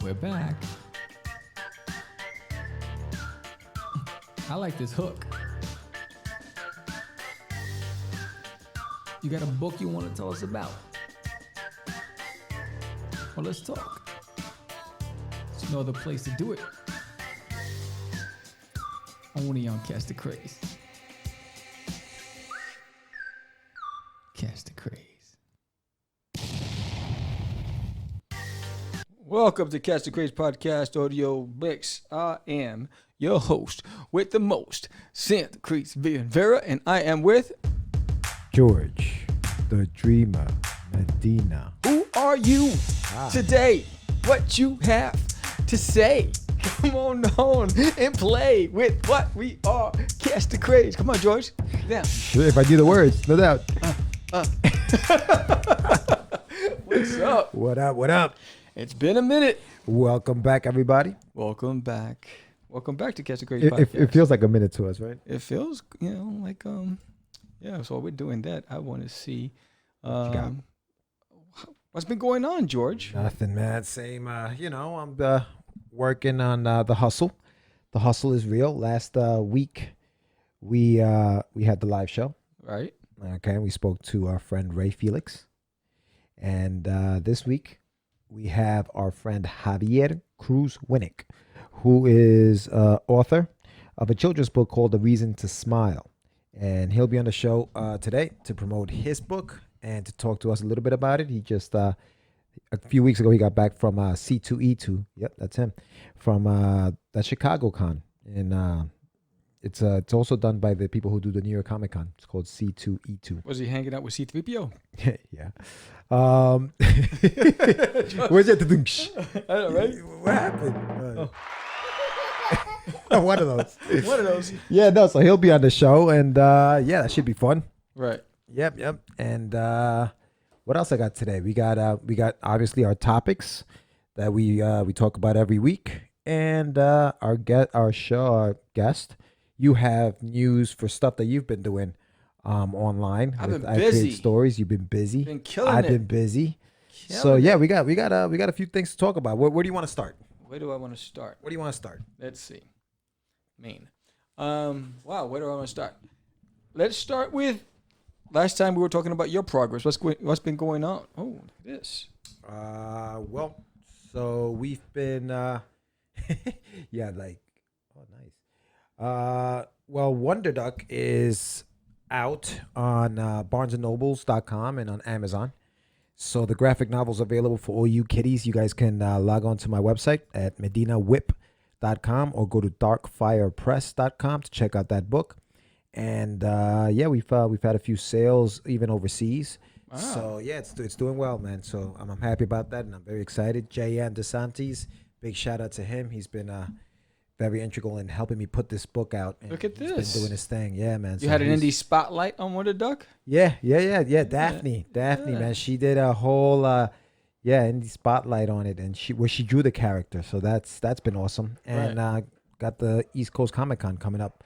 We're back. I like this hook. You got a book you want to tell us about? Well, let's talk. There's no other place to do it. Only on Catch Da Craze. Catch Da Craze. Welcome to Catch Da Craze podcast audio mix. I am your host with the most, Santa Cruz Vera, and I am with George, the dreamer, Medina. Who are you today? What you have to say? Come on and play with what we are. Catch Da Craze. Come on, George. Yeah. Sure, if I knew the words, no doubt. What's up? What up? What up? It's been a minute. Welcome back, everybody. Welcome back. Welcome back to Catch Da Craze podcast. It feels like a minute to us, right? It feels, like, yeah, so we're doing that. I want to see what's been going on, George. Nothing, man. Same, I'm working on the hustle. The hustle is real. Last week, we had the live show. Right. Okay, we spoke to our friend Ray Felix. And this week, we have our friend Javier Cruz Winnick, who is author of a children's book called The Reason to Smile. And he'll be on the show today to promote his book and to talk to us a little bit about it. He just, a few weeks ago, he got back from C2E2. Yep, that's him. From that Chicago Con. And it's also done by the people who do the New York Comic Con. It's called C2E2. Was he hanging out with C3PO? Yeah. Where's that? I know, right? What happened? One of those. One of those. Yeah, no, so he'll be on the show, and yeah, that should be fun. Right. Yep. And what else I got today? We got obviously our topics that we talk about every week, and our guest. You have news for stuff that you've been doing online. I've been busy. Stories. You've been busy. Been killing I've it. been busy. Killing Yeah, it. we got a few things to talk about. Where do you want to start? Where do I want to start? Where do you want to start? Let's see. Maine. Wow, where do I want to start? Let's start with last time we were talking about your progress. What's been going on? Oh, look at this. Well, so we've been yeah, like, oh, nice. Well, Wonder Duck is out on barnesandnobles.com and on Amazon. So the graphic novel's available for all you kiddies. You guys can log on to my website at medinawhip.com or go to darkfirepress.com to check out that book. And yeah, we've had a few sales even overseas. Wow. So yeah, it's doing well, man. So I'm happy about that, and I'm very excited. J.N. DeSantis, big shout out to him. He's been very integral in helping me put this book out. And look at this. He's been doing his thing. Yeah, man. You had an indie spotlight on Wonder Duck? Yeah. Daphne, man. She did a whole indie spotlight on it, and she drew the character. So that's been awesome. And got the East Coast Comic Con coming up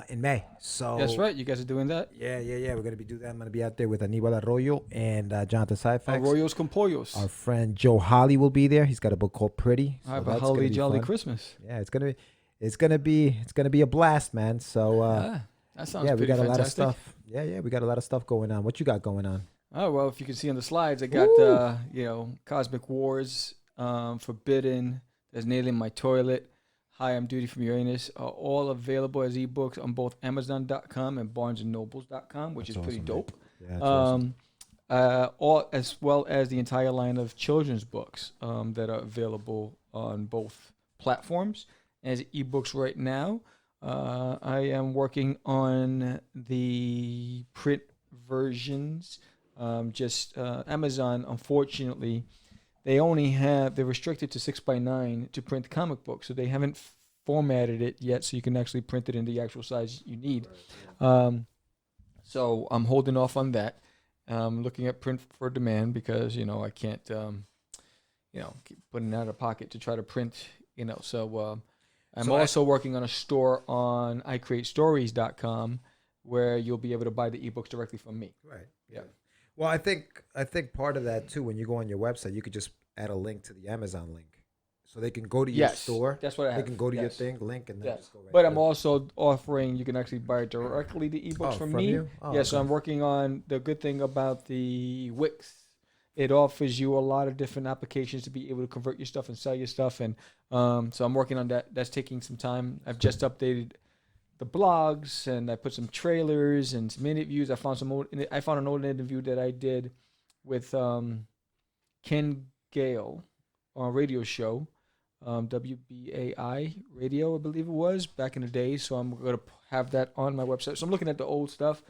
in May. So that's right. You guys are doing that? Yeah. We're gonna be doing that. I'm gonna be out there with Aníbal Arroyo and Jonathan Syfax. Arroyos con pollos. Our friend Joe Holly will be there. He's got a book called Pretty. So have a holly jolly Christmas. Yeah, it's gonna be a blast, man. So that sounds we got fantastic. a lot of stuff. Yeah, we got a lot of stuff going on. What you got going on? Oh, well, if you can see on the slides, I got Cosmic Wars, Forbidden. There's Nailing My Toilet. Hi, I'm Duty from Uranus, are all available as ebooks on both Amazon.com and BarnesandNobles.com, which is pretty dope. Yeah, awesome. All as well as the entire line of children's books that are available on both platforms as ebooks right now. I am working on the print versions. Amazon, unfortunately, they're restricted to 6x9 to print comic books, so they haven't formatted it yet, so you can actually print it in the actual size you need. So I'm holding off on that. Looking at print for demand because I can't keep putting it out of pocket to try to print. So I'm also working on a store on iCreateStories.com where you'll be able to buy the ebooks directly from me. Right. Yeah. Well, I think part of that too, when you go on your website, you could just add a link to the Amazon link. so they can go to your Yes, store. that's what I have. They can go to your Yes. thing, link, and then Yes. just go right. But I'm through. also offering, you can actually buy directly the ebooks from me. You? Oh, Yeah, so okay. I'm working on the good thing about the Wix. It offers you a lot of different applications to be able to convert your stuff and sell your stuff. And so I'm working on that. That's taking some time. I've just updated the blogs and I put some trailers and some interviews. I found an old interview that I did with Ken Gale on a radio show, WBAI radio, I believe it was back in the day. So I'm gonna have that on my website. So I'm looking at the old stuff,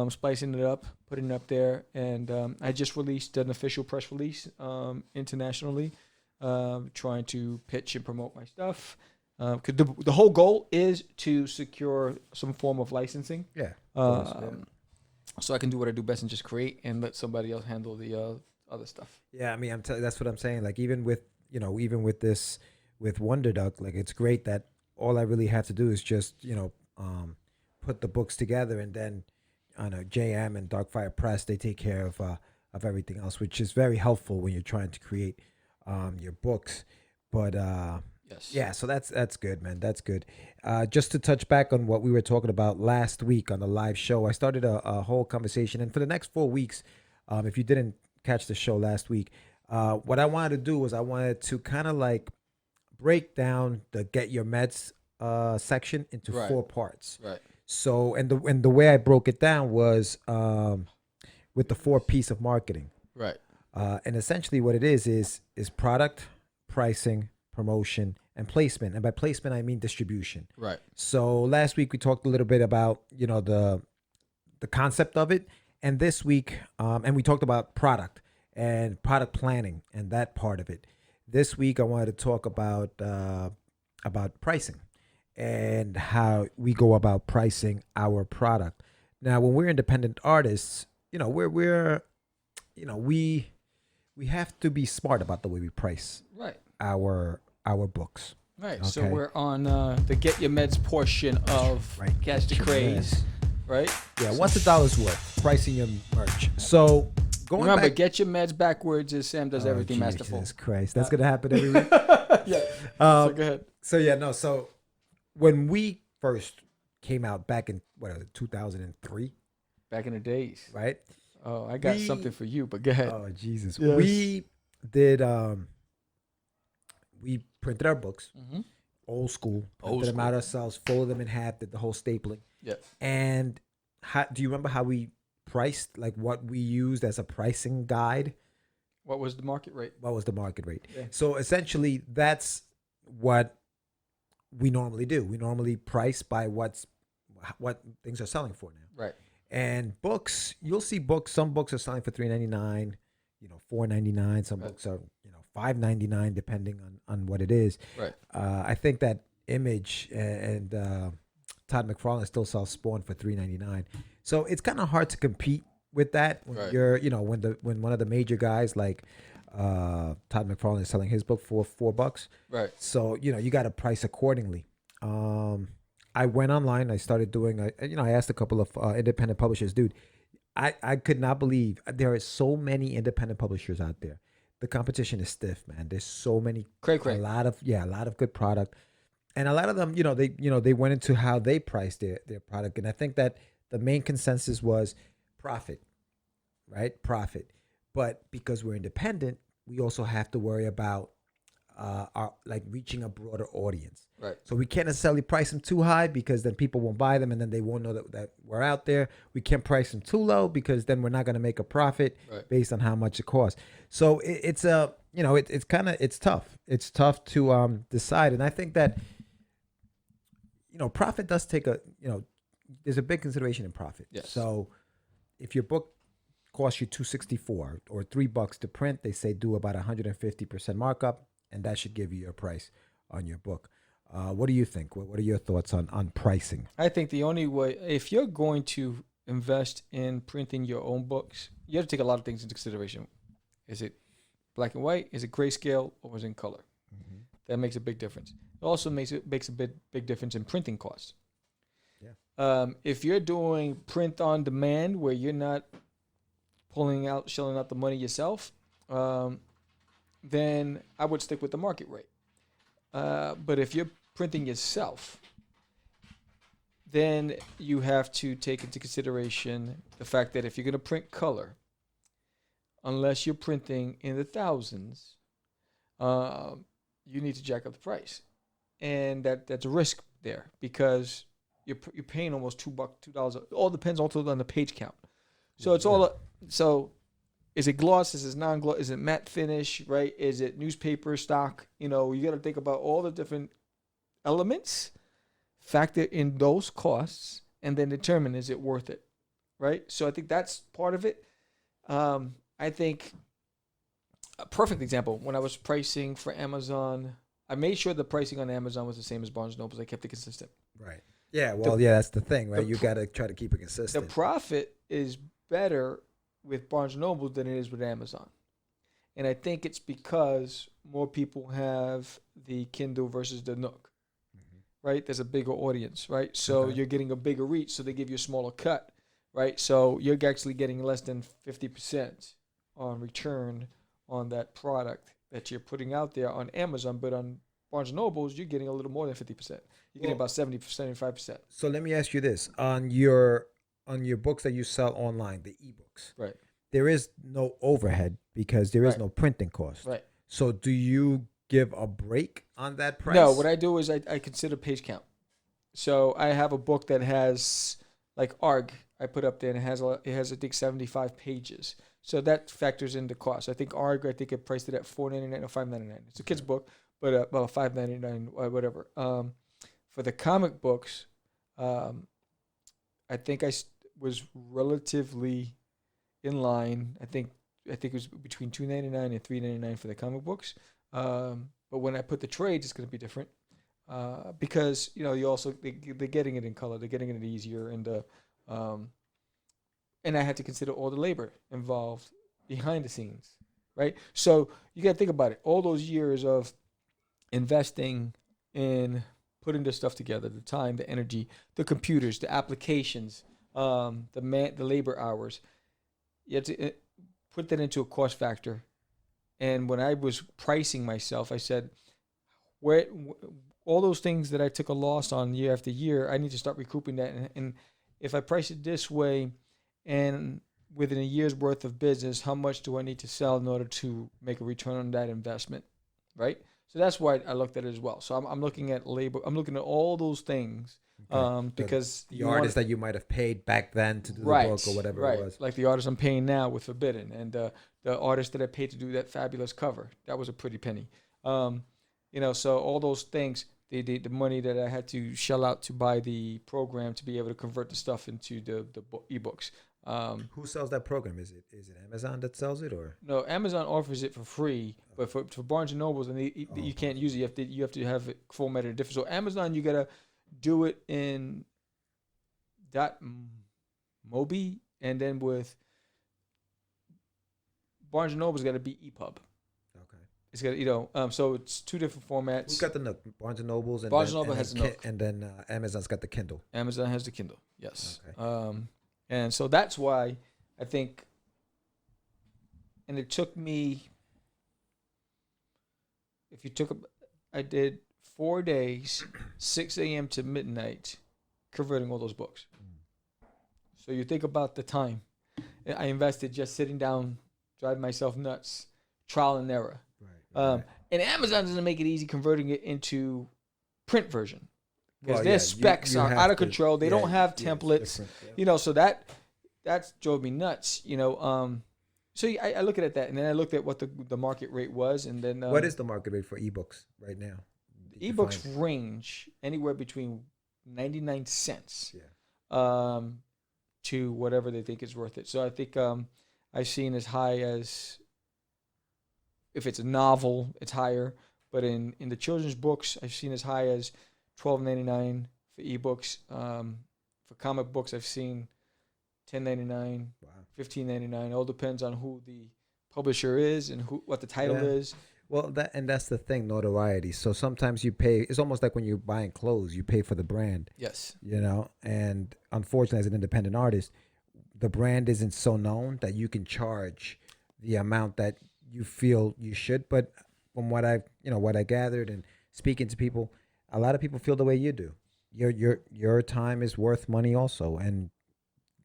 spicing it up, putting it up there, and I just released an official press release internationally, trying to pitch and promote my stuff. Cause the whole goal is to secure some form of licensing. Yeah. So I can do what I do best and just create and let somebody else handle the other stuff. Yeah, I mean, that's what I'm saying. Like even with this with Wonder Duck, like it's great that all I really have to do is just put the books together, and then I know JM and Darkfire Press, they take care of everything else, which is very helpful when you're trying to create your books. But Yes. yeah, so that's good, man. That's good. Just to touch back on what we were talking about last week on the live show, I started a whole conversation, and for the next 4 weeks, if you didn't catch the show last week, what I wanted to do was I wanted to kind of like break down the Get Your Meds section into Right. 4 parts. Right. So and the way I broke it down was with the 4 piece of marketing. Right. And essentially what it is product, pricing, promotion, and placement. And by placement I mean distribution. Right. So last week we talked a little bit about the concept of it, and this week and we talked about product and product planning and that part of it. This week I wanted to talk about pricing and how we go about pricing our product. Now, when we're independent artists, we have to be smart about the way we price Right. our books. Right. Okay. So we're on the Get Your Meds portion of Right. Catch Da Get Your Craze. Meds. Right. Yeah, what's a dollar's worth? Pricing your merch. So going Remember, back, Get Your Meds backwards is Sam does everything masterful. Jesus Christ, that's gonna happen every week. Yeah. So go ahead. So yeah, no. So when we first came out back in 2003, Back in the days. right? Oh, I got something for you, but go ahead. Oh Jesus, Yes. we did. We printed our books, Mm-hmm. old school, Old printed them out school. ourselves, folded them in half, did the whole stapling. Yeah. And do you remember how we priced, like what we used as a pricing guide? What was the market rate? What was the market rate? Yeah. So essentially, that's what we normally do. We normally price by what things are selling for now. Right. And books, you'll see books. Some books are selling for $3.99, $4.99. Some Right. books are $5.99, depending on what it is. Right. I think that Image and Todd McFarlane still sells Spawn for $3.99. So it's kind of hard to compete with that when Right. you're when one of the major guys like Todd McFarlane is selling his book for $4. Right. So you got to price accordingly. I went online. I started doing. I asked a couple of independent publishers, dude. I could not believe there are so many independent publishers out there. The competition is stiff, man. There's so many. Cray. A lot of good product, and a lot of them, they went into how they priced their product, and I think that the main consensus was profit, right? Profit, but because we're independent, we also have to worry about our reaching a broader audience. Right. So we can't necessarily price them too high because then people won't buy them and then they won't know that we're out there. We can't price them too low because then we're not going to make a profit based on how much it costs. So it's tough. It's tough to decide. And I think that, profit does take there's a big consideration in profit. Yes. So if your book costs you $2.64 or $3 to print, they say do about 150% markup, and that should give you your price on your book. What do you think? What are your thoughts on pricing? I think the only way, if you're going to invest in printing your own books, you have to take a lot of things into consideration. Is it black and white? Is it grayscale? Or is it in color? Mm-hmm. That makes a big difference. It also makes a big difference in printing costs. Yeah. If you're doing print on demand where you're not shelling out the money yourself, then I would stick with the market rate. But if you're printing yourself, then you have to take into consideration the fact that if you're going to print color, unless you're printing in the thousands, you need to jack up the price, and that's a risk there because you're paying almost $2. It all depends also on the page count. So it's all so. Is it gloss? Is it non-gloss? Is it matte finish? Right? Is it newspaper stock? You got to think about all the different elements, factor in those costs, and then determine is it worth it, right? So I think that's part of it. I think a perfect example, when I was pricing for Amazon, I made sure the pricing on Amazon was the same as Barnes & Noble's. I kept it consistent. Right. Yeah, well, that's the thing, right? You got to try to keep it consistent. The profit is better with Barnes & Noble than it is with Amazon. And I think it's because more people have the Kindle versus the Nook, right? There's a bigger audience, right? So you're getting a bigger reach, so they give you a smaller cut, right? So you're actually getting less than 50% on return on that product that you're putting out there on Amazon, but on Barnes & Noble's, you're getting a little more than 50%. You're getting about 70%, 75%. So let me ask you this. On your books that you sell online, the ebooks, right? There is no overhead because there is no printing cost. Right. So do you give a break on that price? No, what I do is I consider page count. So I have a book that has like ARG I put up there, and it has I think 75 pages. So that factors into cost. I think ARG, I priced it at $4.99 or $5.99. It's a kid's book, but about $5.99 whatever. For the comic books, I think I was relatively in line. I think it was between $2.99 and $3.99 for the comic books. But when I put the trades, it's going to be different because you also they're getting it in color, they're getting it easier, and I had to consider all the labor involved behind the scenes, right? So you got to think about it. All those years of investing in putting this stuff together, the time, the energy, the computers, the applications, the labor hours. You have to put that into a cost factor. And when I was pricing myself, I said, all those things that I took a loss on year after year, I need to start recouping that. And if I price it this way, and within a year's worth of business, how much do I need to sell in order to make a return on that investment, right? So that's why I looked at it as well. So I'm looking at labor. I'm looking at all those things because the artists that you might have paid back then to do the book or whatever it was. Like the artist I'm paying now with Forbidden, and the artist that I paid to do that fabulous cover. That was a pretty penny. So all those things, the money that I had to shell out to buy the program to be able to convert the stuff into the ebooks. Who sells that program? Is it Amazon that sells it, or no? Amazon offers it for free, but for Barnes and Nobles, and you can't use it. You have to have it formatted different. So Amazon, you gotta do it in .mobi, and then with Barnes and Noble's got to be EPUB. Okay. It's got so it's two different formats. Who's got the Nook? Barnes and Nobles, and Barnes and Noble has the Nook, and then Amazon's got the Kindle. Amazon has the Kindle. Yes. Okay. And so that's why I think, and it took me, I did 4 days, 6 a.m. to midnight, converting all those books. So you think about the time I invested just sitting down, driving myself nuts, trial and error. Right. And Amazon doesn't make it easy converting it into print version. Because their specs are out of control. They don't have templates, so that drove me nuts, So I look at that, and then I looked at what the market rate was, and then what is the market rate for ebooks right now? Ebooks range anywhere between 99 cents to whatever they think is worth it. So I think I've seen as high as, if it's a novel, it's higher, but in the children's books, I've seen as high as $12.99 for ebooks. For comic books, I've seen $10.99, wow. $15.99. All depends on who the publisher is and what the title is. Well, that's the thing, notoriety. So sometimes you pay. It's almost like when you're buying clothes, you pay for the brand. Yes. And unfortunately, as an independent artist, the brand isn't so known that you can charge the amount that you feel you should. But from what I gathered and speaking to people, a lot of people feel the way you do. Your time is worth money also, and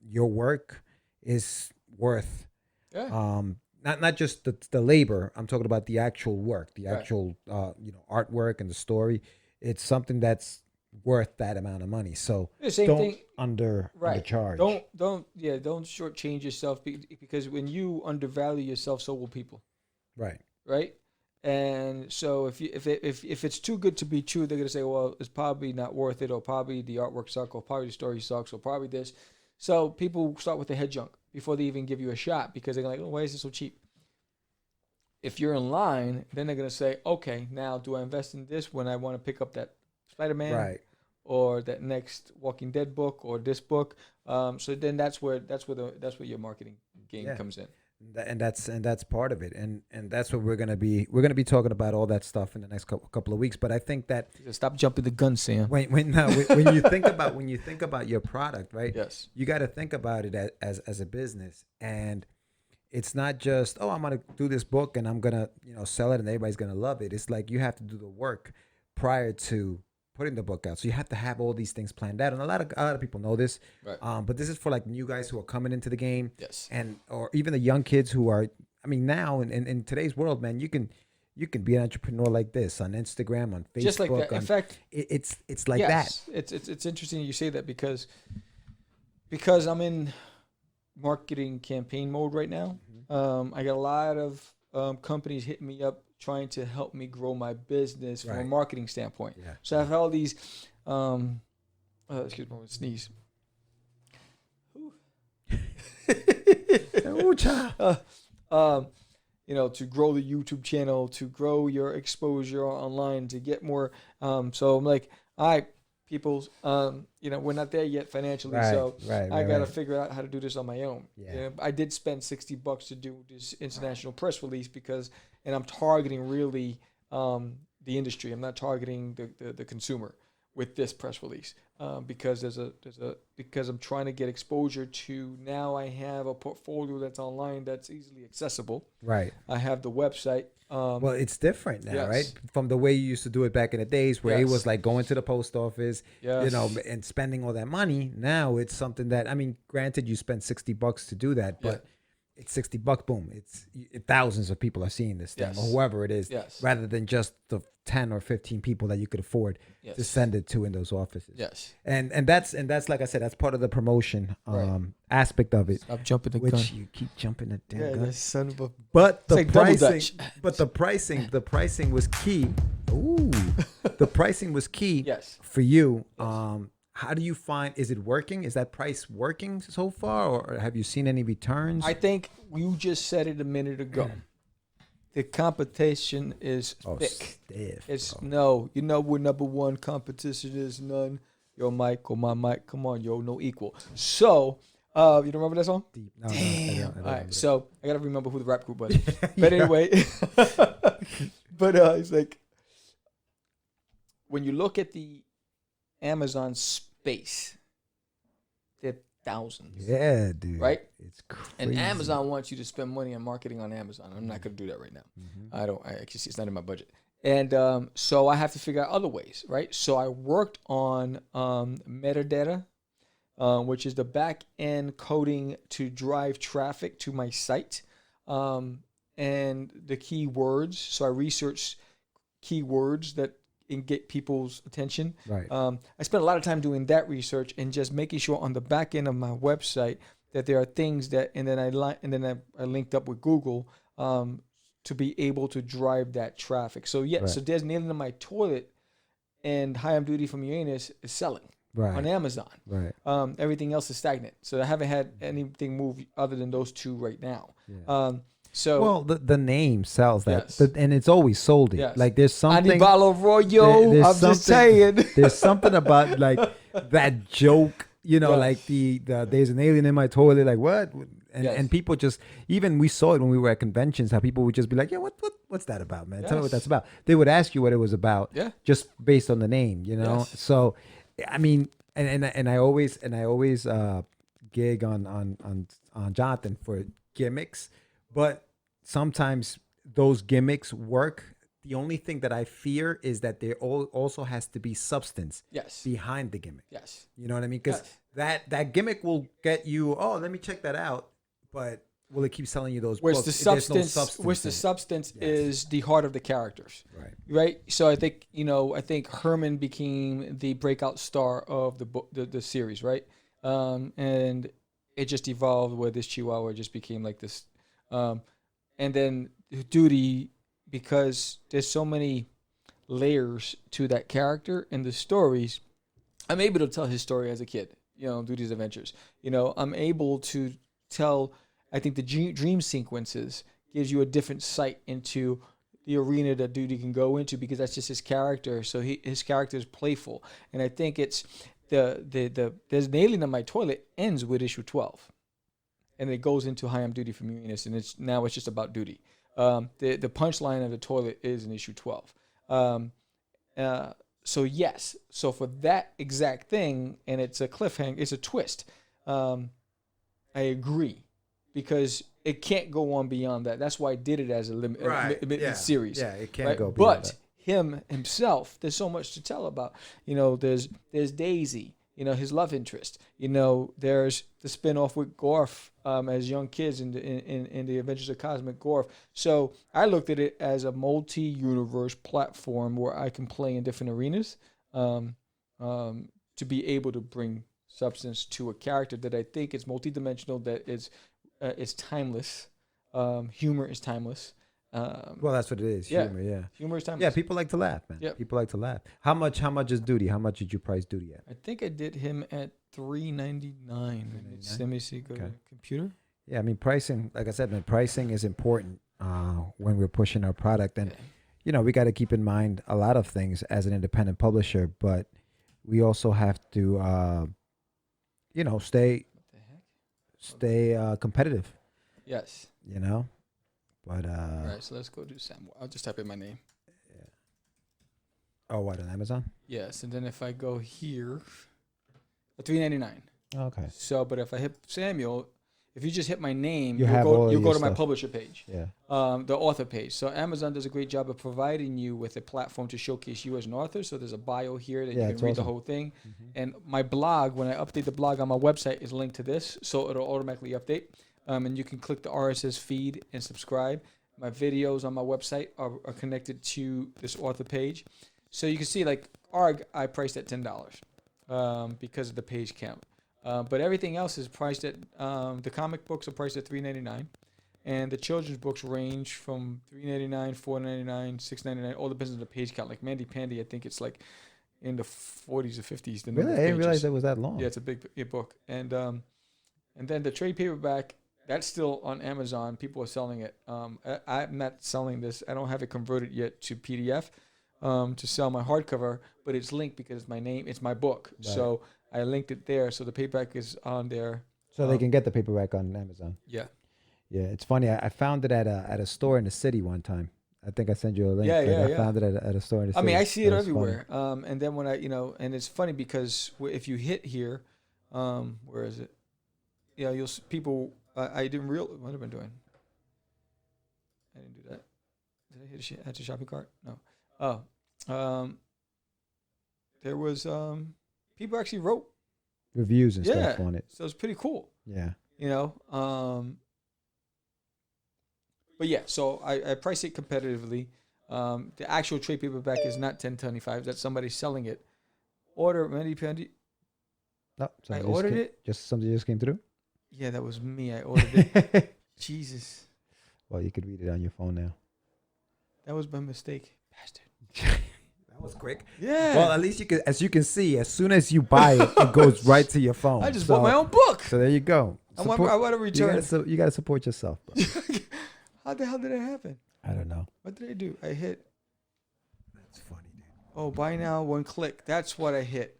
your work is worth Yeah. not just the labor. I'm talking about the actual work, the Right. actual artwork and the story. It's something that's worth that amount of money. So The same don't thing. Right. undercharge. Don't shortchange yourself because when you undervalue yourself, so will people. Right. Right. And so if it's too good to be true, they're gonna say, well, it's probably not worth it, or probably the artwork sucks, or probably the story sucks, or probably this. So people start with the head junk before they even give you a shot because they're like, oh, why is it so cheap? If you're in line, then they're gonna say, okay, now do I invest in this when I want to pick up that Spider-Man, Right. or that next Walking Dead book, or this book? So then that's where your marketing game Yeah. comes in. And that's part of it, and that's what we're gonna be talking about all that stuff in the next couple of weeks. But I think that Stop jumping the gun, Sam. when you think about your product, right? Yes. You got to think about it as a business, and it's not just, oh, I'm gonna do this book and I'm gonna sell it and everybody's gonna love it. It's like you have to do the work prior to putting the book out. So you have to have all these things planned out, and a lot of people know this. Right. But this is for like new guys who are coming into the game, Yes. and or even the young kids who are. I mean, now in today's world, man, you can be an entrepreneur like this on Instagram, on Facebook, Just like that. In fact, it's like yes, that. It's interesting you say that because I'm in marketing campaign mode right now. I got a lot of companies hitting me up trying to help me grow my business from a Right. marketing standpoint. Yeah. So I've had all these, excuse me, I'm sneeze. Ooh, child. To grow the YouTube channel, to grow your exposure online, to get more. So I'm like, all right, people, we're not there yet financially, so I got to figure out how to do this on my own. Yeah. I did spend $60 to do this international press release and I'm targeting really the industry. I'm not targeting the consumer with this press release because because I'm trying to get exposure to. Now I have a portfolio that's online that's easily accessible. Right. I have the website. Well, it's different now, yes. right? From the way you used to do it back in the days, where it Yes. was like going to the post office, Yes. and spending all that money. Now it's something that, I mean, granted, you spent $60 to do that, but it's $60. Boom! It's thousands of people are seeing this thing, Yes. or whoever it is, Yes. rather than just the 10 or 15 people that you could afford Yes. to send it to in those offices. Yes. And that's like I said, that's part of the promotion Right. aspect of it. Stop jumping the Which gun. you keep jumping the damn Yeah, gun. that son of a. But the like double pricing, Dutch. but the pricing was key. Ooh, the pricing was key. Yes. For you. Yes. How do you find? Is it working? Is that price working so far, or have you seen any returns? I think you just said it a minute ago. The competition is thick. Stiff, It's bro. what number one competition is? None. Your mic or my mic. Come on, no equal. So, you don't remember that song? Deep. No, Damn. I don't All remember. right, so I gotta remember who the rap group was. Yeah. But anyway, it's like when you look at the Amazon space, there are thousands. Yeah, dude. Right? It's crazy. And Amazon wants you to spend money on marketing on Amazon. I'm not going to do that right now. I actually, it's not in my budget. And so I have to figure out other ways, right? So I worked on metadata, which is the back end coding to drive traffic to my site, and the keywords. So I researched keywords that and get people's attention. Right. I spent a lot of time doing that research and just making sure on the back end of my website that there are things that, and then I linked up with Google to be able to drive that traffic. So Right. so there's Nailing in My Toilet and High on Duty from Uranus is selling Right. on Amazon. Right. Everything else is stagnant. So I haven't had anything move other than those two right now. Yeah. So Well, the name sells that, Yes. and it's always sold it. Yes. Like there's something. Anibalo Royo, there's I'm just saying. There's something about like that joke, Yes. like the there's an alien in my toilet. Like what? And Yes. and people just, even we saw it when we were at conventions, how people would just be like, yeah, what's that about, man? Tell me what Yes. that's about. They would ask you what it was about, Yeah. just based on the name, Yes. So, I mean, and I always gig on Jonathan for gimmicks, but sometimes those gimmicks work The only thing that I fear is that there also has to be substance Yes. behind the gimmick. Yes. You know what I mean? Because Yes. that gimmick will get you, oh, let me check that out. But will it keep selling you those Where's books? the There's no substance? Where's the in it. substance Yes. is the heart of the characters. Right. Right. So I think Herman became the breakout star of the book, the series, right? And it just evolved where this Chihuahua just became like this, and then Duty, because there's so many layers to that character in the stories. I'm able to tell his story as a kid, Duty's adventures. I'm able to tell, I think the dream sequences gives you a different sight into the arena that Duty can go into, because that's just his character. So his character is playful. And I think it's there's an alien on my toilet ends with issue 12. And it goes into Hi, I'm Duty from Uranus, and it's just about Duty. The punchline of the toilet is in issue 12. So yes, so for that exact thing, and it's a cliffhanger, it's a twist. I agree, because it can't go on beyond that. That's why I did it as a limited series. Yeah, it can't right? go beyond but that. Him himself, there's so much to tell about. There's Daisy, his love interest. There's the spinoff with Gorf as young kids in the Adventures of Cosmic Gorf. So I looked at it as a multi-universe platform where I can play in different arenas to be able to bring substance to a character that I think is multidimensional, that is it's timeless. Humor is timeless. Well, that's what it is. Yeah. Humor, yeah. Humor is timeless. Yeah, people like to laugh, man. Yep. People like to laugh. How much is Duty? How much did you price Duty at? I think I did him at $3.99. Let me see. Go to the computer. Yeah, I mean, pricing, like I said, man, pricing is important when we're pushing our product. And, we got to keep in mind a lot of things as an independent publisher, but we also have to, stay competitive. Yes. But all right, so let's go do Sam. I'll just type in my name. Yeah. Oh, what, on Amazon? Yes, and then if I go here, $3.99. Okay. So, but if I hit Samuel, if you just hit my name, you'll go to my publisher page. Yeah. The author page. So Amazon does a great job of providing you with a platform to showcase you as an author. So there's a bio here that you can read the whole thing. Mm-hmm. And my blog, when I update the blog on my website, is linked to this, so it'll automatically update. And you can click the RSS feed and subscribe. My videos on my website are connected to this author page. So you can see, like, ARG, I priced at $10 because of the page count. But everything else is priced at, the comic books are priced at $3.99. And the children's books range from $3.99, $4.99, $6.99. All depends on the page count. Like Mandy Pandy, I think it's like in the 40s or 50s. Really? I didn't realize it was that long. Yeah, it's a big book. And then the trade paperback, that's still on Amazon. People are selling it. I'm not selling this. I don't have it converted yet to PDF to sell my hardcover, but it's linked because it's my name. It's my book. Right. So I linked it there. So the paperback is on there. So they can get the paperback on Amazon. Yeah. Yeah, it's funny. I found it at a store in the city one time. I think I sent you a link. Yeah. I found it at a store in the city. I mean, I see it everywhere. And then when and it's funny because if you hit here, where is it? Yeah, you'll see people. I didn't realize what have I been doing. I didn't do that. Did I hit a shopping cart? No. Oh, there was people actually wrote reviews and stuff on it. So it's pretty cool. Yeah. But yeah, so I price it competitively. The actual trade paperback is not $10.25. That's somebody selling it. Order Mandy Pandy. No, I ordered it. Something just came through. Yeah, that was me. I ordered it. Jesus. Well, you could read it on your phone now. That was my mistake, bastard. That was quick. Yeah. Well, at least as you can see, as soon as you buy it, it goes right to your phone. I just bought my own book. So there you go. I want to return. You got to support yourself, bro. How the hell did that happen? I don't know. What did I do? I hit. That's funny, dude. Oh, buy now, one click. That's what I hit.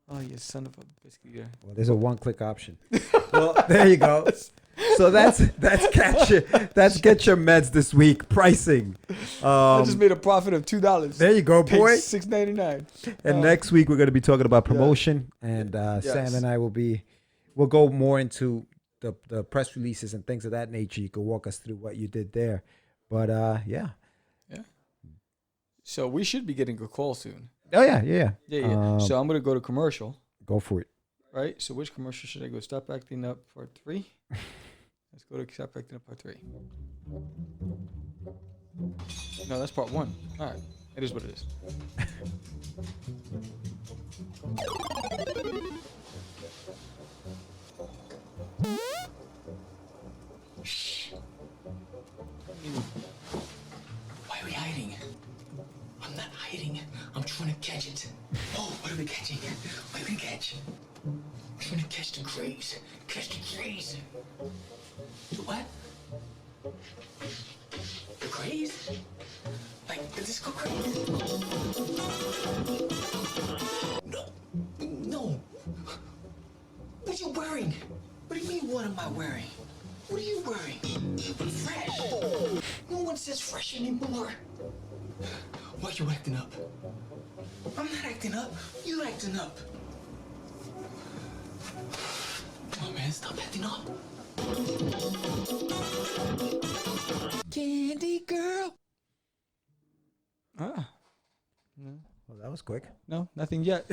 Oh, you son of a biscuit. Well, there's a one-click option. Well, there you go. So that's get your meds this week pricing. I just made a profit of $2. There you go, boy. $6.99. And next week we're going to be talking about promotion, and Sam and I we'll go more into the press releases and things of that nature. You can walk us through what you did there, but yeah. So we should be getting a call soon. Oh yeah, yeah, Yeah. So I'm gonna go to commercial. Go for it. Right. So which commercial should I go? Stop Acting Up Part 3. Let's go to Stop Acting Up Part 3. No, that's Part 1. All right. It is what it is. Why are we hiding? I'm not hiding. I'm trying to catch it. Oh, what are we catching? What are we gonna catch? I'm trying to catch the craze. Catch the craze. The what? The craze? Like the disco craze? No. No. What are you wearing? What do you mean, what am I wearing? What are you wearing? I'm fresh. No one says fresh anymore. Why are you acting up? I'm not acting up. You acting up. Come on, man. Stop acting up. Candy girl. Ah. Well, that was quick. No, nothing yet.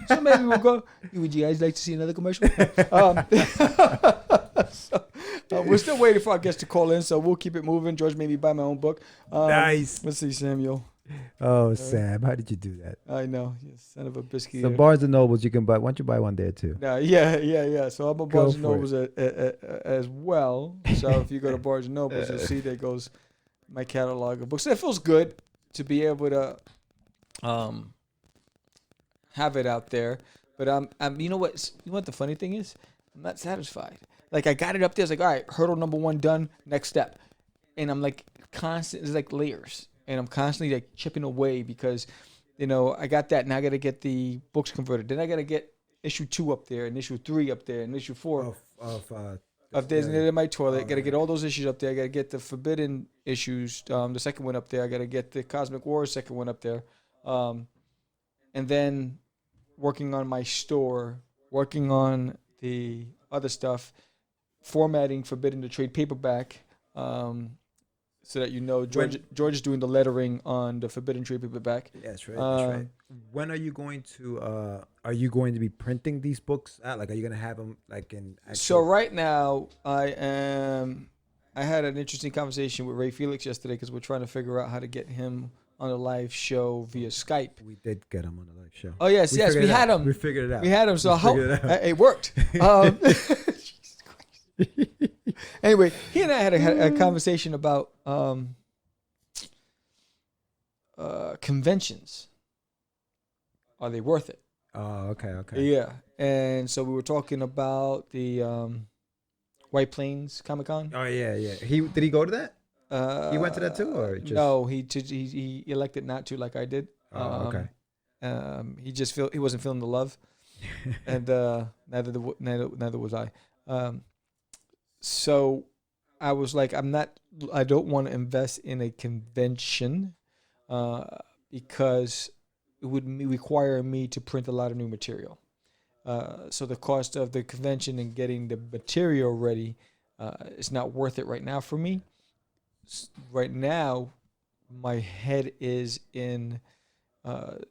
So maybe we'll go. Would you guys like to see another commercial? We're still waiting for our guests to call in, so we'll keep it moving. George made me buy my own book. Nice. Let's see, Samuel. Oh, Sam, how did you do that? I know, you son of a biscuit. So Barnes and Nobles, you can buy. Why don't you buy one there too? Yeah. So I'm a Go Barnes and for Nobles as well. So if you go to Barnes and Nobles, you'll see there goes my catalog of books. It feels good to be able to have it out there. But you know what the funny thing is? I'm not satisfied. Like I got it up there. It's like, all right, hurdle number 1 done. Next step, and I'm like constant. It's like layers, and I'm constantly like chipping away because, I got that. Now I got to get the books converted. Then I got to get issue 2 up there, and issue 3 up there, and issue 4 of Designated in My Toilet. Got to get all those issues up there. I got to get the Forbidden issues, the second one up there. I got to get the Cosmic Wars second one up there, and then working on my store, working on the other stuff, formatting Forbidden to trade paperback, so that George is doing the lettering on the Forbidden trade paperback. Yeah, that's right. That's right. When are you going to be printing these books out? Like, are you going to have them like in? So right now, I had an interesting conversation with Ray Felix yesterday because we're trying to figure out how to get him on a live show via Skype. We did get him on a live show. Oh yes, we had him. We figured it out. We had him. So it worked. Jesus Christ. Anyway, he and I had a conversation about conventions. Are they worth it? Oh, okay. Yeah, and so we were talking about the White Plains Comic Con. Oh yeah. Did he go to that? He went to that too, or just... No, he elected not to, like I did. Oh, okay. He wasn't feeling the love, and neither was I. So I was like, I don't want to invest in a convention, because it would require me to print a lot of new material. So the cost of the convention and getting the material ready is not worth it right now for me. Right now, my head is in I'm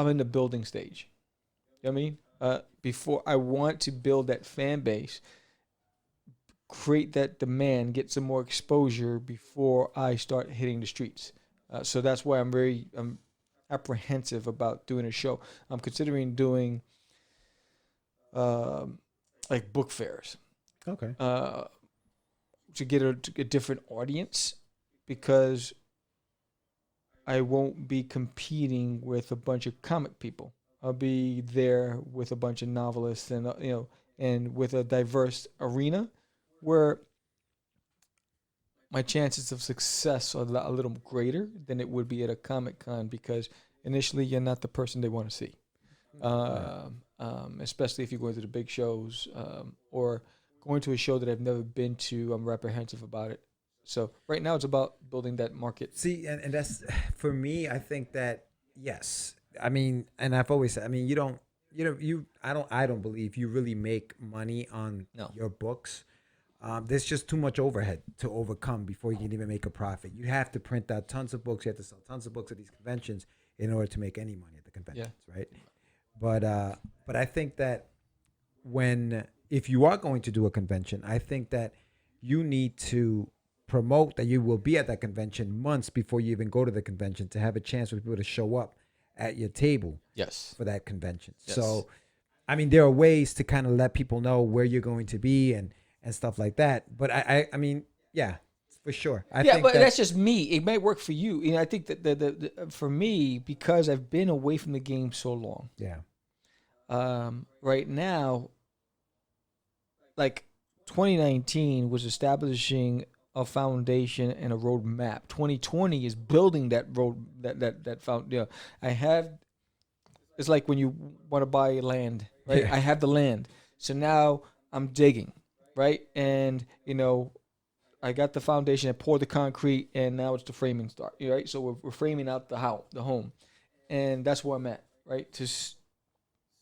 in the building stage. You know what I mean? Before I want to build that fan base, create that demand, get some more exposure before I start hitting the streets. So that's why I'm apprehensive about doing a show. I'm considering doing like book fairs. Okay. To get a different audience, because I won't be competing with a bunch of comic people. I'll be there with a bunch of novelists and and with a diverse arena where my chances of success are a little greater than it would be at a Comic Con, because initially you're not the person they want to see, especially if you're going to the big shows or going to a show that I've never been to. I'm apprehensive about it. So right now it's about building that market. See, and that's, for me, I think that, yes. I mean, and I've always said, I mean, I don't believe you really make money on your books. there's just too much overhead to overcome before you can even make a profit. You have to print out tons of books. You have to sell tons of books at these conventions in order to make any money at the conventions, right? But I think that if you are going to do a convention, I think that you need to promote that you will be at that convention months before you even go to the convention to have a chance for people to show up at your table for that convention. Yes. So, I mean, there are ways to kind of let people know where you're going to be and stuff like that. But I mean, yeah, for sure. I think but that's just me. It might work for you. You know, I think that the for me, because I've been away from the game so long. Yeah. Right now, like 2019 was establishing a foundation and a roadmap. 2020 is building that road that found. Yeah, I have. It's like when you want to buy land, right? Yeah. I have the land, so now I'm digging, right? And you know, I got the foundation. I poured the concrete, and now it's the framing start, right? So we're framing out the home, and that's where I'm at, right? To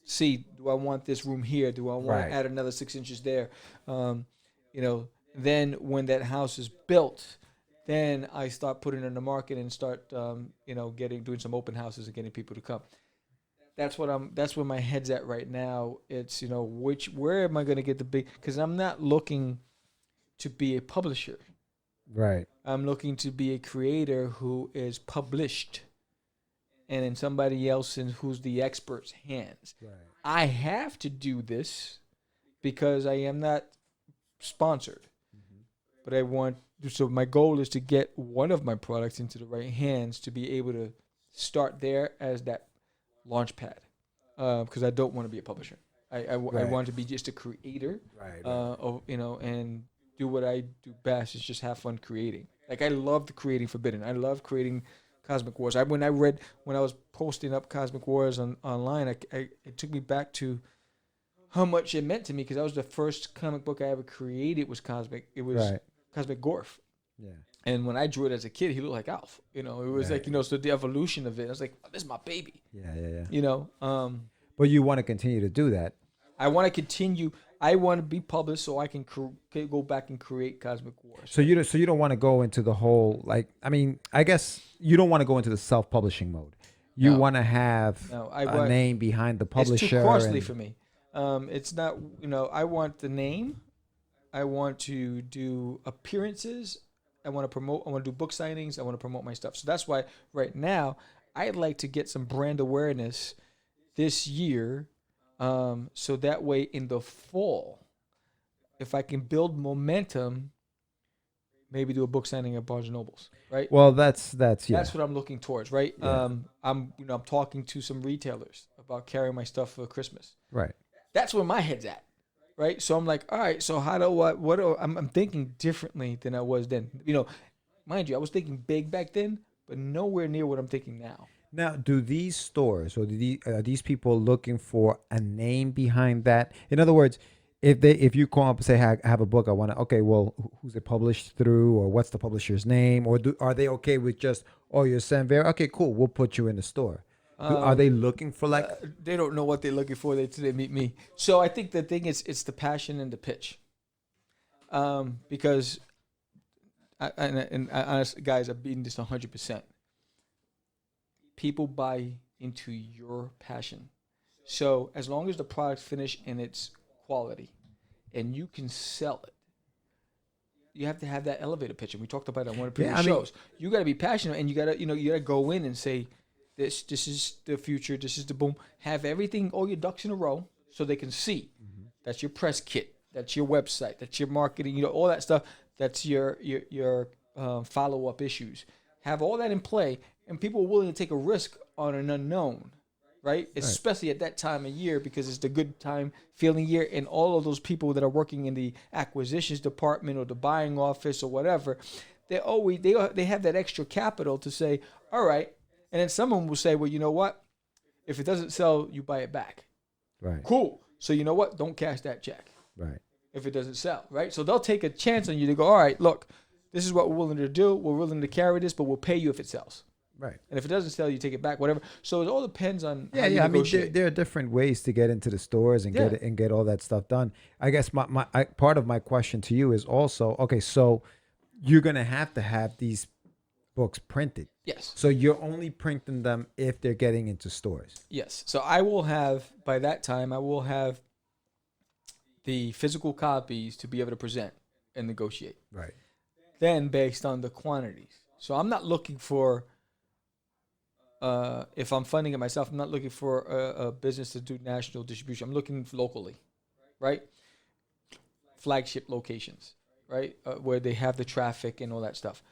see, do I want this room here? Do I want to add another 6 inches there? You know, then when that house is built, then I start putting it in the market and start, you know, doing some open houses and getting people to come. That's where my head's at right now. It's, you know, where am I going to get the big, because I'm not looking to be a publisher. Right. I'm looking to be a creator who is published and in somebody else who's the expert's hands. Right. I have to do this because I am not sponsored. Mm-hmm. But so my goal is to get one of my products into the right hands to be able to start there as that launch pad. Because I don't want to be a publisher. I want to be just a creator. Right. You know, and do what I do best is just have fun creating. Like I love creating Forbidden. I love creating Cosmic Wars. When I was posting up Cosmic Wars online, it took me back to how much it meant to me because that was the first comic book I ever created. Was Cosmic. It was Cosmic Gorf. Yeah. And when I drew it as a kid, he looked like Alf. You know, it was like, you know, so the evolution of it. I was like, oh, this is my baby. Yeah. You know. But you want to continue to do that. I want to continue. I want to be published so I can go back and create Cosmic Wars. So you don't want to go into the whole, like, I mean, I guess you don't want to go into the self-publishing mode. You want to have a name behind the publisher. It's too costly for me. It's not, you know, I want the name. I want to do appearances. I want to do book signings. I want to promote my stuff. So that's why right now I'd like to get some brand awareness this year. So that way in the fall, if I can build momentum, maybe do a book signing at Barnes & Nobles, right? Well, that's what I'm looking towards, right? Yeah. I'm talking to some retailers about carrying my stuff for Christmas. Right. That's where my head's at, right? So I'm like, all right, so I'm thinking differently than I was then. You know, mind you, I was thinking big back then, but nowhere near what I'm thinking now. Now, do these stores or are these people looking for a name behind that? In other words, if you call up and say, I have a book, I want to, okay, well, who's it published through, or what's the publisher's name, or are they okay with just, you're Sanvera? Okay, cool, we'll put you in the store. Are they looking for like? They don't know what they're looking for until they meet me. So I think the thing is, it's the passion and the pitch. Because, honestly, guys, I've beaten this 100%. People buy into your passion. So as long as the product's finished and it's quality and you can sell it, you have to have that elevator pitch. And we talked about it on one of the previous shows. You got to be passionate, and you got to go in and say, this is the future. This is the boom. Have everything, all your ducks in a row so they can see. Mm-hmm. That's your press kit. That's your website. That's your marketing, you know, all that stuff. That's your follow-up issues. Have all that in play. And people are willing to take a risk on an unknown, right? Especially at that time of year, because it's the good time feeling year. And all of those people that are working in the acquisitions department or the buying office or whatever, they have that extra capital to say, all right. And then someone will say, well, you know what? If it doesn't sell, you buy it back. Right. Cool. So you know what? Don't cash that check. Right. If it doesn't sell, right? So they'll take a chance on you to go, all right, look, this is what we're willing to do. We're willing to carry this, but we'll pay you if it sells. Right. And if it doesn't sell, you take it back, whatever. So it all depends on Yeah, how you yeah. I mean, negotiate. there are different ways to get into the stores and Yeah. get all that stuff done. I guess part of my question to you is also, okay, so you're gonna have to have these books printed. Yes. So you're only printing them if they're getting into stores. Yes. So I will have, by that time, I will have the physical copies to be able to present and negotiate. Right. Then based on the quantities. So I'm not looking for, if I'm funding it myself, I'm not looking for a business to do national distribution. I'm looking locally, right? Flagship locations, right? Where they have the traffic and all that stuff.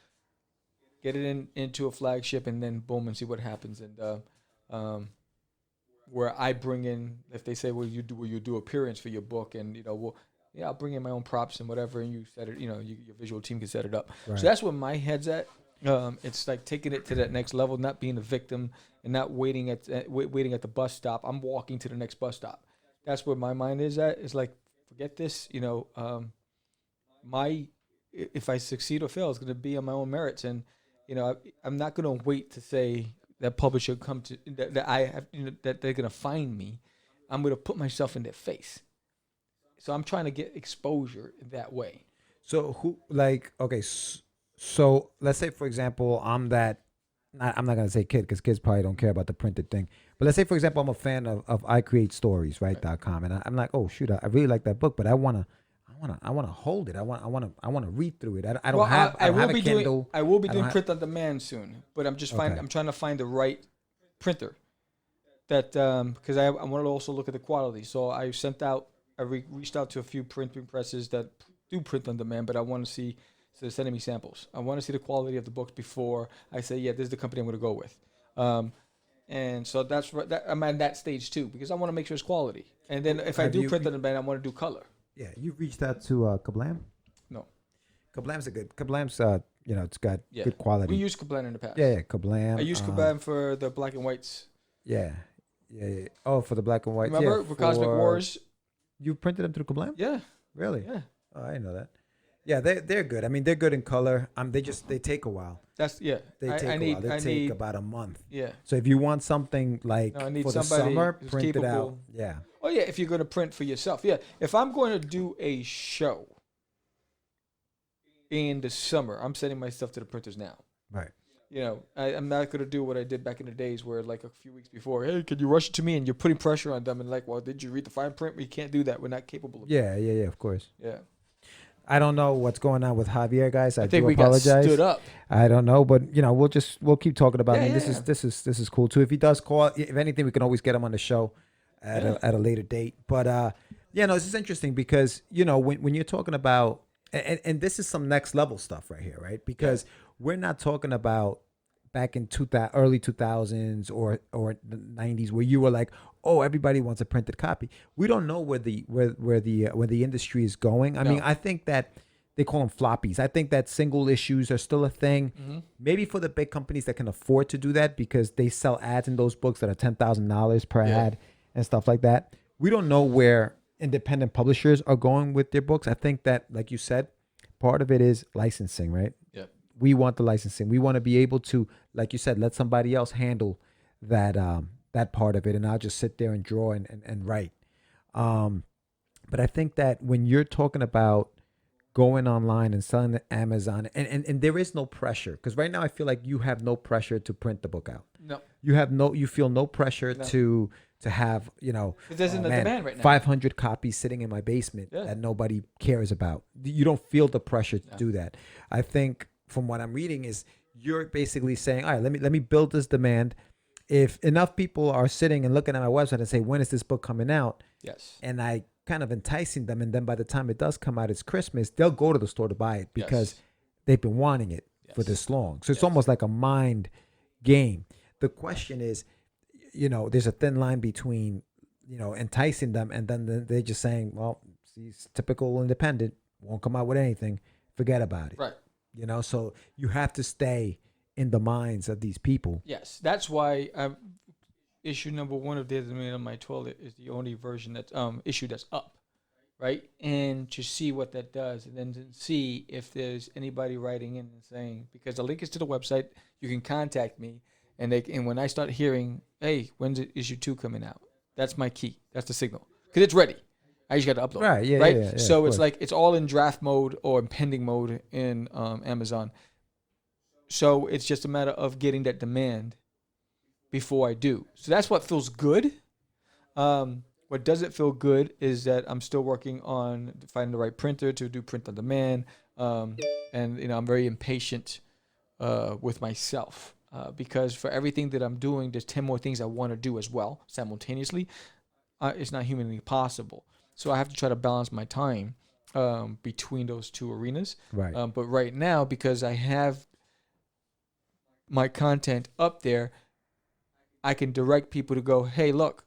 Get it into a flagship and then boom and see what happens. And where I bring in, if they say, will you do appearance for your book, and I'll bring in my own props and whatever, and you set it, your visual team can set it up. Right. So that's where my head's at. It's like taking it to that next level, not being a victim and not waiting at the bus stop. I'm walking to the next bus stop. That's where my mind is at. It's like, forget this, if I succeed or fail, it's going to be on my own merits. And, I'm not going to wait to say that publisher come to that I have, that they're going to find me. I'm going to put myself in their face. So I'm trying to get exposure that way. So so let's say, for example, I'm not going to say kid because kids probably don't care about the printed thing. But let's say, for example, I'm a fan of I Create Stories, right. .com, and I'm like, oh shoot, I really like that book, but I want to hold it. I want to read through it. I don't have a Kindle. I will be doing print on demand soon, but I'm trying to find the right printer that because I want to also look at the quality. So I reached out to a few printing presses that do print on demand, but I want to see. So they're sending me samples. I want to see the quality of the books before I say, yeah, this is the company I'm going to go with. And so that's I'm at that stage too, because I want to make sure it's quality. And then if I do print on demand, I want to do color. Yeah, you reached out to Kablam? No. Kablam's it's got good quality. We used Kablam in the past. Yeah, Kablam. I used Kablam for the black and whites. Yeah. Oh, for the black and whites. Remember for Cosmic Wars? You printed them through Kablam? Yeah. Really? Yeah. Oh, I didn't know that. Yeah, they're good. I mean, they're good in color. They take a while. They take a while. They take about a month. Yeah. So if you want something like for the summer, print it out. Yeah. Oh yeah, if you're going to print for yourself. Yeah. If I'm going to do a show in the summer, I'm sending my stuff to the printers now. Right. I'm not going to do what I did back in the days where like a few weeks before, hey, could you rush it to me? And you're putting pressure on them and like, well, did you read the fine print? We can't do that. We're not capable of that. Yeah, of course. Yeah. I don't know what's going on with Javier, guys. I think do we apologize. got stood up. I don't know, but we'll keep talking about it. This is cool too. If he does call, if anything, we can always get him on the show at a later date. But this is interesting because when you're talking about and this is some next level stuff right here, right? Because we're not talking about back in early 2000s or the 90s where you were like, oh, everybody wants a printed copy. We don't know where the industry is going. I mean, I think that they call them floppies. I think that single issues are still a thing. Mm-hmm. Maybe for the big companies that can afford to do that because they sell ads in those books that are $10,000 per ad and stuff like that. We don't know where independent publishers are going with their books. I think that, like you said, part of it is licensing, right? Yeah. We want the licensing. We want to be able to, like you said, let somebody else handle that part of it, and I'll just sit there and draw and write. But I think that when you're talking about going online and selling to Amazon, and there is no pressure, because right now I feel like you have no pressure to print the book out. No. You feel no pressure to have, there's a demand right now. 500 copies sitting in my basement that nobody cares about. You don't feel the pressure to do that. I think from what I'm reading is you're basically saying, all right, let me build this demand. If enough people are sitting and looking at my website and say, when is this book coming out? Yes. And I kind of enticing them, and then by the time it does come out, it's Christmas, they'll go to the store to buy it because they've been wanting it for this long. So it's almost like a mind game. The question is, there's a thin line between, enticing them and then they're just saying, well, he's typical independent, won't come out with anything, forget about it. Right. So you have to stay in the minds of these people. Yes, that's why issue number 1 of There's a Man on My Toilet is the only version that's issue that's up, right? And to see what that does, and then to see if there's anybody writing in and saying, because the link is to the website, you can contact me. And when I start hearing, hey, when's issue 2 coming out? That's my key. That's the signal. Because it's ready. I just got to upload. Right, yeah, right? yeah. So it's like it's all in draft mode or in pending mode in Amazon. So it's just a matter of getting that demand before I do. So that's what feels good. What doesn't feel good is that I'm still working on finding the right printer to do print on demand. And, I'm very impatient with myself. Because for everything that I'm doing, there's 10 more things I want to do as well simultaneously. It's not humanly possible. So I have to try to balance my time between those two arenas. Right. But right now, because I have my content up there, I can direct people to go, hey, look,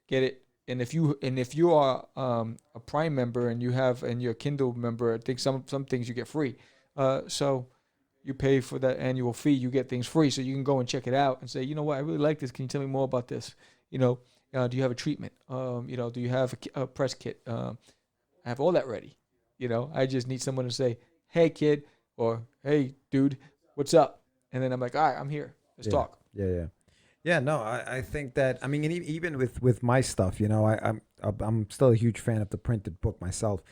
get it. And if you are a Prime member and you're a Kindle member, I think some things you get free. So you pay for that annual fee, you get things free, so you can go and check it out and say, you know what, I really like this. Can you tell me more about this? Do you have a treatment? Do you have a press kit? I have all that ready. I just need someone to say, hey, kid, or hey, dude, what's up? And then I'm like, all right, I'm here. Let's talk. Yeah, no, I think that, and even with my stuff, I'm still a huge fan of the printed book myself.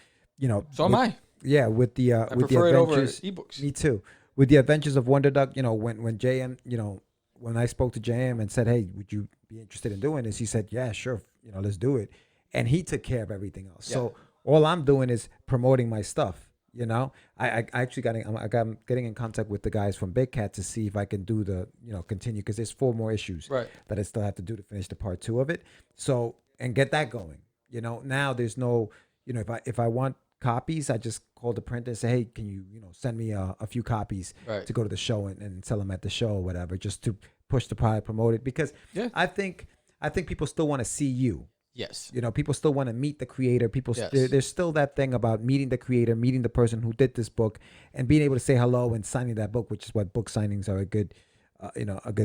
So am I. Yeah, with the I with the prefer it over adventures, ebooks. Me too. With the Adventures of Wonder Duck, when JM, when I spoke to JM and said, hey, would you be interested in doing this? He said, yeah, sure, let's do it. And he took care of everything else. Yeah. So all I'm doing is promoting my stuff. I actually I'm getting in contact with the guys from Big Cat to see if I can do the, continue, because there's 4 more issues that I still have to do to finish the part 2 of it. So, and get that going. Now there's no, if I want copies, I just call the printer and say, hey, can you, send me a few copies to go to the show and sell them at the show or whatever, just to push the product, promote it. Because I think people still want to see you. Yes. People still want to meet the creator. There's still that thing about meeting the creator, meeting the person who did this book, and being able to say hello and signing that book, which is what book signings are a good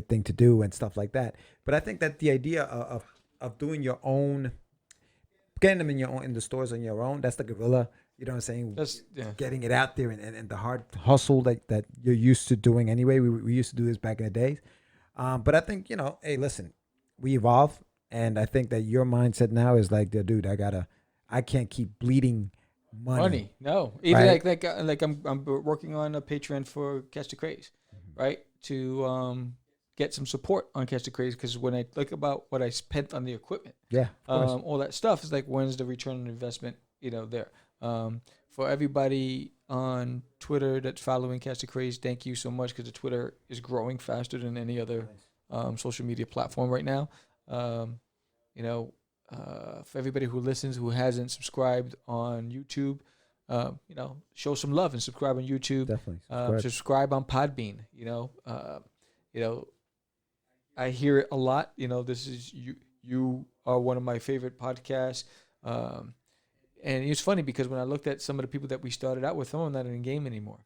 thing to do and stuff like that. But I think that the idea of doing your own, getting them in the stores on your own, that's the guerrilla. You know what I'm saying? Getting it out there and the hard hustle that you're used to doing anyway. We used to do this back in the days. But I think, hey, listen, we evolve. And I think that your mindset now is like, dude, I can't keep bleeding money. No, even like I'm working on a Patreon for Catch Da Craze, right? To get some support on Catch Da Craze, because when I think about what I spent on the equipment, all that stuff is like, when's the return on investment? There. For everybody on Twitter that's following Catch Da Craze, thank you so much, because the Twitter is growing faster than any other social media platform right now. For everybody who listens, who hasn't subscribed on YouTube, show some love and subscribe on YouTube. Definitely. Subscribe on Podbean. I hear it a lot. This is you are one of my favorite podcasts. And it's funny because when I looked at some of the people that we started out with, some of them are not in the game anymore.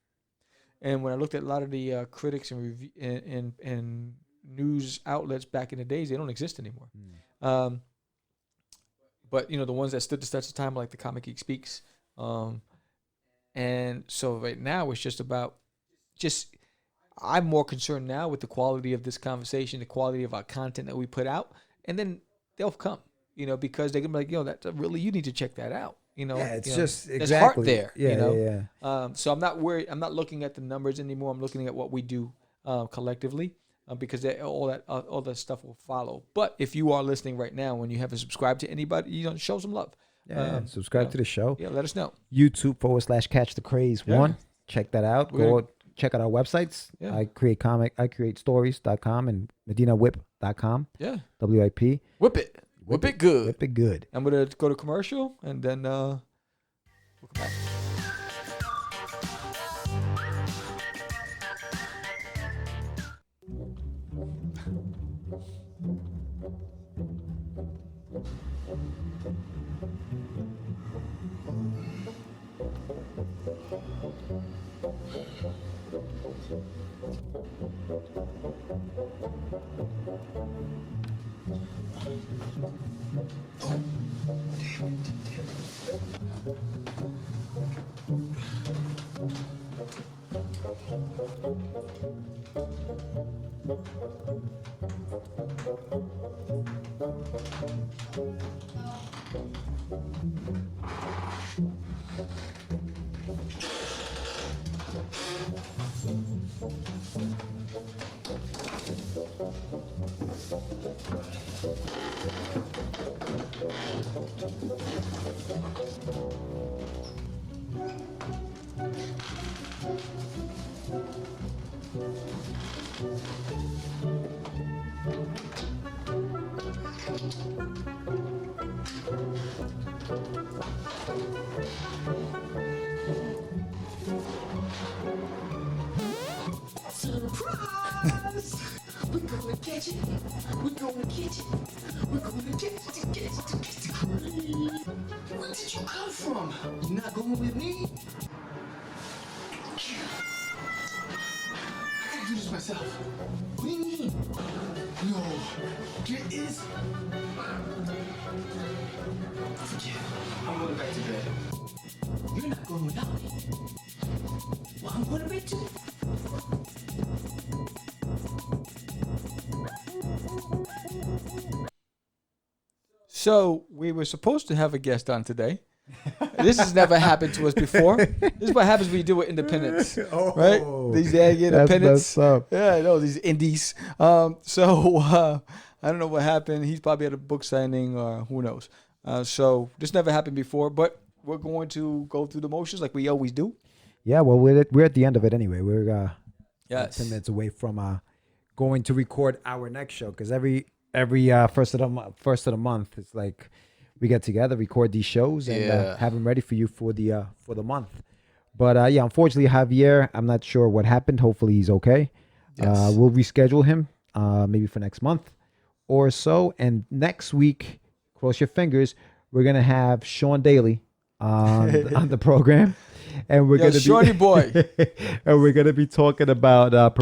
And when I looked at a lot of the critics and news outlets back in the days, they don't exist anymore. But the ones that stood the test of time, like the Comic Geek Speaks, and so right now it's just about I'm more concerned now with the quality of this conversation, the quality of our content that we put out, and then they'll come, because they're gonna be like, that really, you need to check that out. It's just exactly. There's heart there. Yeah. So I'm not worried. I'm not looking at the numbers anymore. I'm looking at what we do collectively. Because all that stuff will follow. But if you are listening right now and you haven't subscribed to anybody, show some love. Subscribe to the show. Yeah, let us know. YouTube.com/Catch Da Craze 1. Check that out. Check out our websites. Yeah. I create stories.com and medinawhip.com. Yeah. WIP. Whip it good. Whip it good. I'm gonna go to commercial and then we'll come back. Surprise! We're gonna catch it. We're gonna catch it. We're gonna catch the Craze. Where did you come from? You not going with me? I gotta do this myself. What do you mean? No. There is. Forget it. I'm going back to bed. You're not going without me. Well, I'm going to bed too. So we were supposed to have a guest on today. This has never happened to us before. This is what happens when you do it independents, right? These independents. Yeah, I know these indies. I don't know what happened. He's probably at a book signing or who knows. So this never happened before, but we're going to go through the motions like we always do. Yeah, well, we're at the end of it anyway. We're 10 Yes. minutes away from going to record our next show because every first of the month it's like we get together, record these shows, and have them ready for you for the month. But yeah, unfortunately, Javier, I'm not sure what happened. Hopefully, he's okay. Yes. We'll reschedule him maybe for next month or so. And next week, cross your fingers, we're gonna have Sean Daly on the program, and we're gonna Shorty boy, and we're gonna be talking about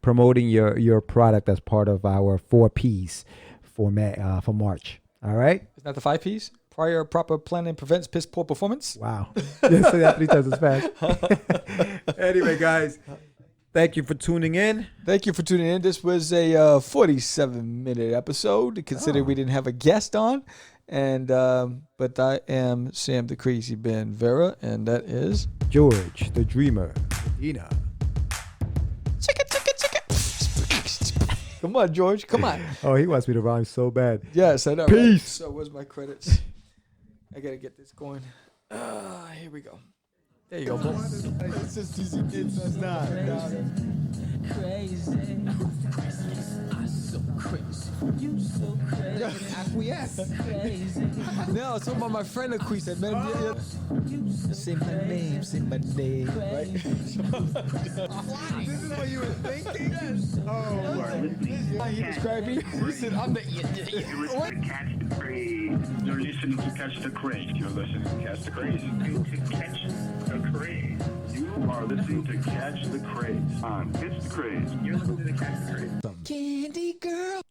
promoting your product as part of our 4 Ps for March. All right. Isn't that the 5 Ps? Prior proper planning prevents piss poor performance. Wow. Say that 3 times as fast. Anyway, guys, thank you for tuning in. Thank you for tuning in. This was a 47-minute episode, considering we didn't have a guest on. And but I am Sam the Crazy Man Vera, and that is George the Dreamer. Ina. chicka. Come on, George. Come on. Oh, he wants me to rhyme so bad. Yes, I know. Peace. Right? So where's my credits? I gotta get this going. Here we go. There you go. It's just easy. It's not. Crazy. I'm so crazy. You so crazy. Acquiesce. No, it's about my friend acquiesced. Man, Say my name, say my name. right? This is what you were thinking? Yes. Oh, You are listening to He described me. He said, I'm the You're listening to Catch the Craze. You're listening to Catch the Craze. You're listening to Catch the Craze. To Catch the Craze. You are listening to Catch the Craze on Catch the Craze. You're listening to Catch the Craze. Candy girl.